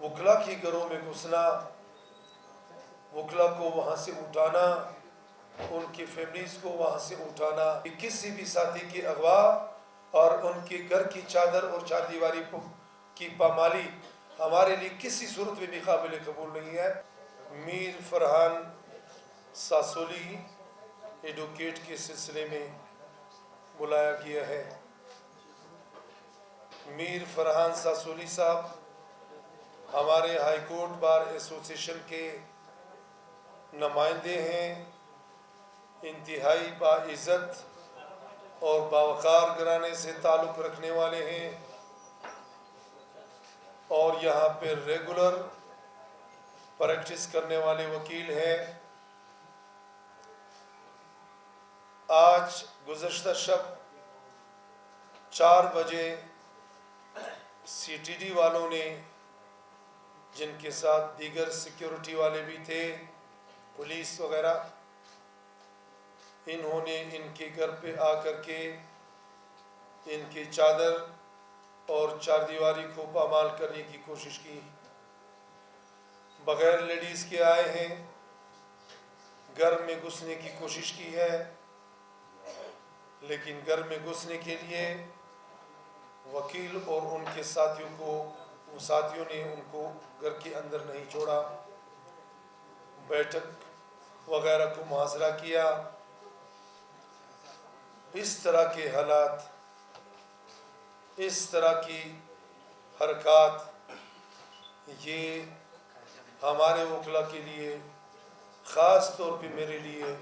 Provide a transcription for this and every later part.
वकला के घरों में घुसना, वकला को वहाँ से उठाना, उनकी फैमिलीज़ को वहाँ से उठाना, किसी भी साथी के अगवा और उनके घर की चादर और चारदीवारी की पामाली हमारे लिए किसी सूरत में भी काबिल कबूल नहीं है। मीर फरहान सासोली एडवोकेट के सिलसिले में बुलाया गया है। मीर फरहान सासोली साहब हमारे हाई कोर्ट बार एसोसिएशन के नुमाइंदे हैं, इंतहाई बाइज़्ज़त और बावकार घराने से ताल्लुक़ रखने वाले हैं और यहाँ पर रेगुलर प्रैक्टिस करने वाले वकील हैं। आज गुज़श्ता शब 4 बजे CTD वालों ने, जिनके साथ दीगर सिक्योरिटी वाले भी थे, पुलिस वगैरह, इन्होंने इनके घर पे आकर के इनकी चादर और चारदीवारी को पामाल करने की कोशिश की। बग़ैर लेडीज़ के आए हैं, घर में घुसने की कोशिश की है, लेकिन घर में घुसने के लिए वकील और उनके साथियों ने उनको घर के अंदर नहीं छोड़ा, बैठक वगैरह को मुआसरा किया। इस तरह के हालात, इस तरह की हरकत, ये हमारे वकला के लिए, ख़ास तौर पे मेरे लिए,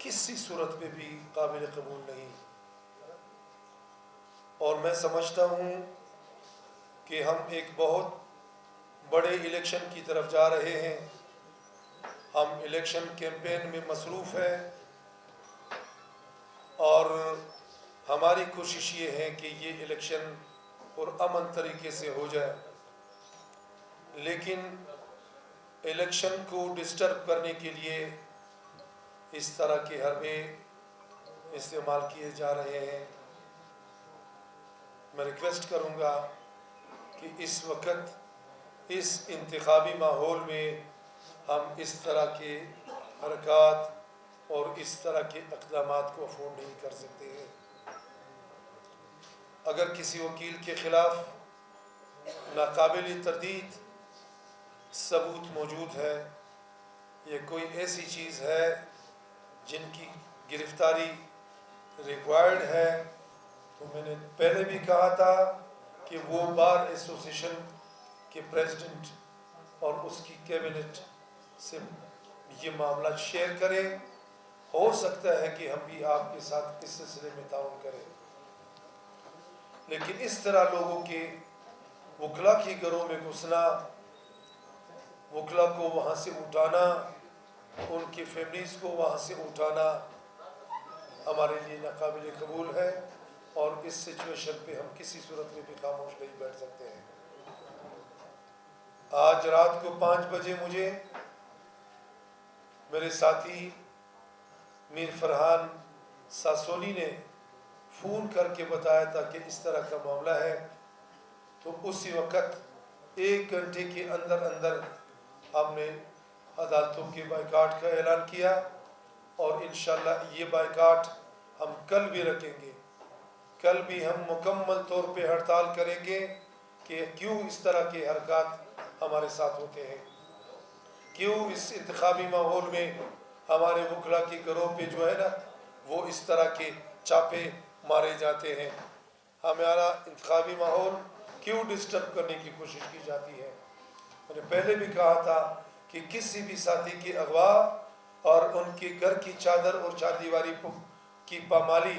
किसी सूरत में भी काबिल कबूल नहीं। और मैं समझता हूँ कि हम एक बहुत बड़े इलेक्शन की तरफ जा रहे हैं। हम इलेक्शन कैंपेन में मसरूफ़ हैं और हमारी कोशिश ये है कि ये इलेक्शन पुरअमन तरीके से हो जाए, लेकिन इलेक्शन को डिस्टर्ब करने के लिए इस तरह के हरबे इस्तेमाल किए जा रहे हैं। मैं रिक्वेस्ट करूँगा कि इस वक्त इस इंतखाबी माहौल में हम इस तरह के हरकत और इस तरह के इक़दामात को अफोर्ड नहीं कर सकते हैं। अगर किसी वकील के ख़िलाफ़ नाकाबिल तरदीद सबूत मौजूद है या कोई ऐसी चीज़ है जिनकी गिरफ़्तारी रिक्वायर्ड है, तो मैंने पहले भी कहा था कि वो बार एसोसिएशन के प्रेसिडेंट और उसकी कैबिनेट से ये मामला शेयर करें। हो सकता है कि हम भी आपके साथ इस सिलसिले में ताउन करें, लेकिन इस तरह लोगों के वकला के घरों में घुसना, वकला को वहाँ से उठाना, उनकी फैमिलीज़ को वहाँ से उठाना हमारे लिए नाकाबिल कबूल है और इस सिचुएशन पे हम किसी सूरत में भी खामोश नहीं बैठ सकते हैं। आज रात को 5 बजे मुझे मेरे साथी मीर फरहान सासोली ने फ़ोन करके बताया था कि इस तरह का मामला है, तो उसी वक़्त 1 घंटे के अंदर अंदर हमने अदालतों के बाइकाट का ऐलान किया और इंशाअल्लाह ये बाइकाट हम कल भी रखेंगे। कल भी हम मुकम्मल तौर पे हड़ताल करेंगे कि क्यों इस तरह के हरकत हमारे साथ होते हैं, क्यों इस इंतखाबी माहौल में हमारे वकला के घरों पे जो है ना वो इस तरह के चापे मारे जाते हैं, हमारा इंतखाबी माहौल क्यों डिस्टर्ब करने की कोशिश की जाती है। मैंने पहले भी कहा था कि किसी भी साथी के अगवा और उनके घर की चादर और चारदीवारी की पामाली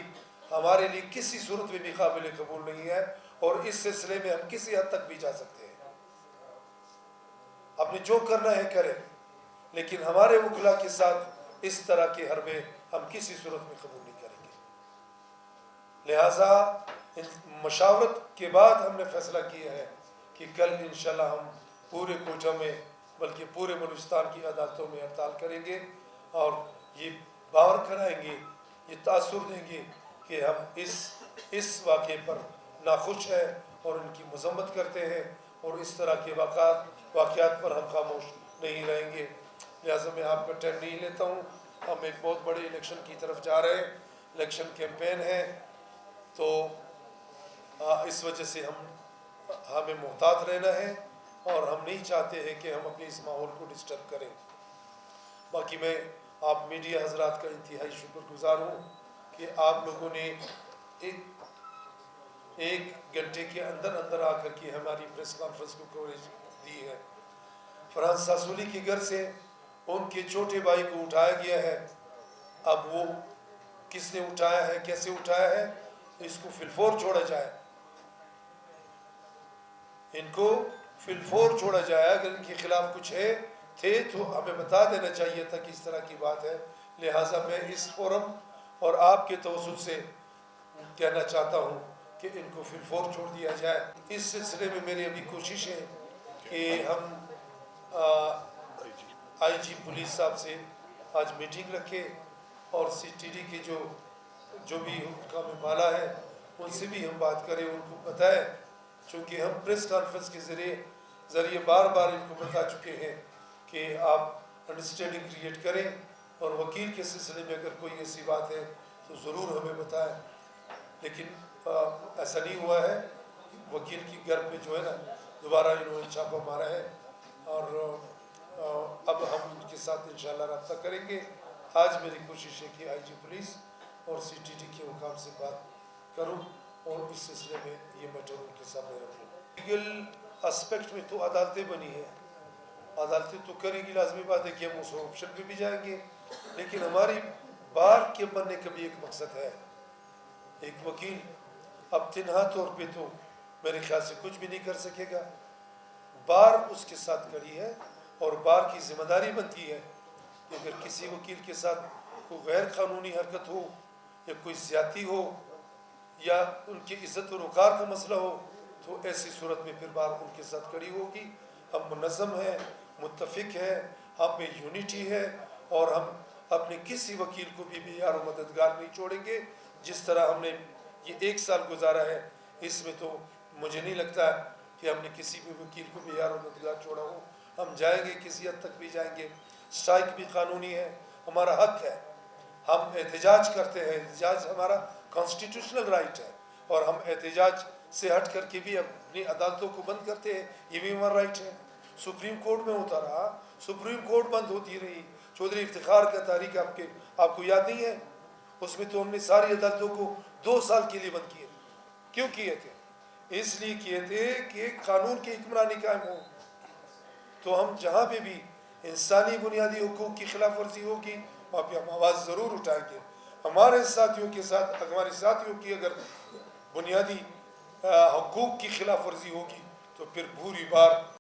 हमारे लिए किसी सूरत में भी काबिल कबूल नहीं है और इस सिलसिले में हम किसी हद तक भी जा सकते हैं। आपने जो करना है करें, लेकिन हमारे वकला के साथ इस तरह के हरबे हम किसी सूरत में कबूल नहीं करेंगे। लिहाजा मशावरत के बाद हमने फैसला किया है कि कल इंशाल्लाह हम पूरे कोटा में बल्कि पूरे बलूचिस्तान की अदालतों में हड़ताल करेंगे और ये बावर कराएंगे, ये तासुर देंगे कि हम इस वाक़े पर नाखुश हैं और उनकी मज़म्मत करते हैं और इस तरह के वाक़ात वाक़यात पर हम खामोश नहीं रहेंगे। लिहाजा मैं आपका टाइम नहीं लेता हूँ। हम एक बहुत बड़े इलेक्शन की तरफ जा रहे हैं, इलेक्शन कैंपेन है, तो इस वजह से हमें मोहतात रहना है और हम नहीं चाहते हैं कि हम अपने इस माहौल को डिस्टर्ब करें। बाकी मैं आप मीडिया हजरात का इंतहाई शुक्रगुजार हूँ कि आप लोगों ने एक घंटे के अंदर अंदर आकर के हमारी प्रेस कॉन्फ्रेंस को कवरेज दी है। फरहान सासोली के घर से उनके छोटे भाई को उठाया गया है। अब वो किसने उठाया है, कैसे उठाया है, इसको फिलफोर छोड़ा जाए, इनको फिलफोर छोड़ा जाए। अगर इनके खिलाफ कुछ थे तो हमें बता देना चाहिए था कि इस तरह की बात है। लिहाजा मैं इस फोरम और आपके तवज्जुह से कहना चाहता हूँ कि इनको फिलफोर छोड़ दिया जाए। इस सिलसिले में मेरी अभी कोशिश है कि हम IG पुलिस साहब से आज मीटिंग रखें और CTD के जो भी हुक्काम बाला है उनसे भी हम बात करें, उनको बताएं, चूँकि हम प्रेस कॉन्फ्रेंस के ज़रिए बार बार इनको बता चुके हैं कि आप अंडरस्टैंडिंग क्रिएट करें और वकील के सिलसिले में अगर कोई ऐसी बात है तो ज़रूर हमें बताएं। लेकिन ऐसा नहीं हुआ है। वकील की घर पे जो है ना दोबारा इन्होंने छापा मारा है और अब हम उनके साथ इंशाल्लाह रब्ता करेंगे। आज मेरी कोशिश है कि IG पुलिस और CTD के हुकाम से बात करूं और इस सिलसिले में ये मैटर उनके सामने रखूं। लीगल एस्पेक्ट में तो अदालतें बनी है, अदालतें तो करेंगी, लाजमी बात है कि हम उस ऑप्शन पे भी जाएंगे, लेकिन हमारी बार के बनने का भी एक मकसद है। एक वकील अब तिनहा तौर पे तो मेरे ख्याल से कुछ भी नहीं कर सकेगा। बार उसके साथ खड़ी है और बार की जिम्मेदारी बनती है कि अगर किसी वकील के साथ कोई गैर कानूनी हरकत हो या कोई ज़्यादती हो या उनकी इज़्ज़त और वक़ार का मसला हो तो ऐसी सूरत में फिर बार उनके साथ खड़ी होगी। हम मुनज़्ज़म हैं, मुत्तफ़िक हैं, हम में यूनिटी है और हम अपने किसी वकील को भी बेयार और मददगार नहीं छोड़ेंगे। जिस तरह हमने ये 1 साल गुजारा है, इसमें तो मुझे नहीं लगता कि हमने किसी भी वकील को बेयार और मददगार छोड़ा हो। हम जाएंगे, किसी हद तक भी जाएंगे। स्ट्राइक भी कानूनी है, हमारा हक है, हम एहतजाज करते हैं, एहतजाज हमारा कॉन्स्टिट्यूशनल राइट है और हम एहतजाज से हट करके भी अपनी अदालतों को बंद करते हैं, ये भी हमारा राइट है। सुप्रीम कोर्ट में होता रहा, सुप्रीम कोर्ट बंद होती रही। चौधरी इफ्तिखार का तारीख आपको याद नहीं है? उसमें तो हमने सारी अदालतों को 2 साल के लिए बंद किए। क्यों किए थे? इसलिए किए थे कि कानून की हुक्मरानी कायम हो। तो हम जहाँ पे भी इंसानी बुनियादी हुकूक की खिलाफ वर्जी होगी वहाँ पे हम आवाज़ ज़रूर उठाएंगे। हमारे साथियों के साथ, हमारे साथियों की अगर बुनियादी हुकूक की खिलाफ वर्जी होगी तो फिर पूरी बार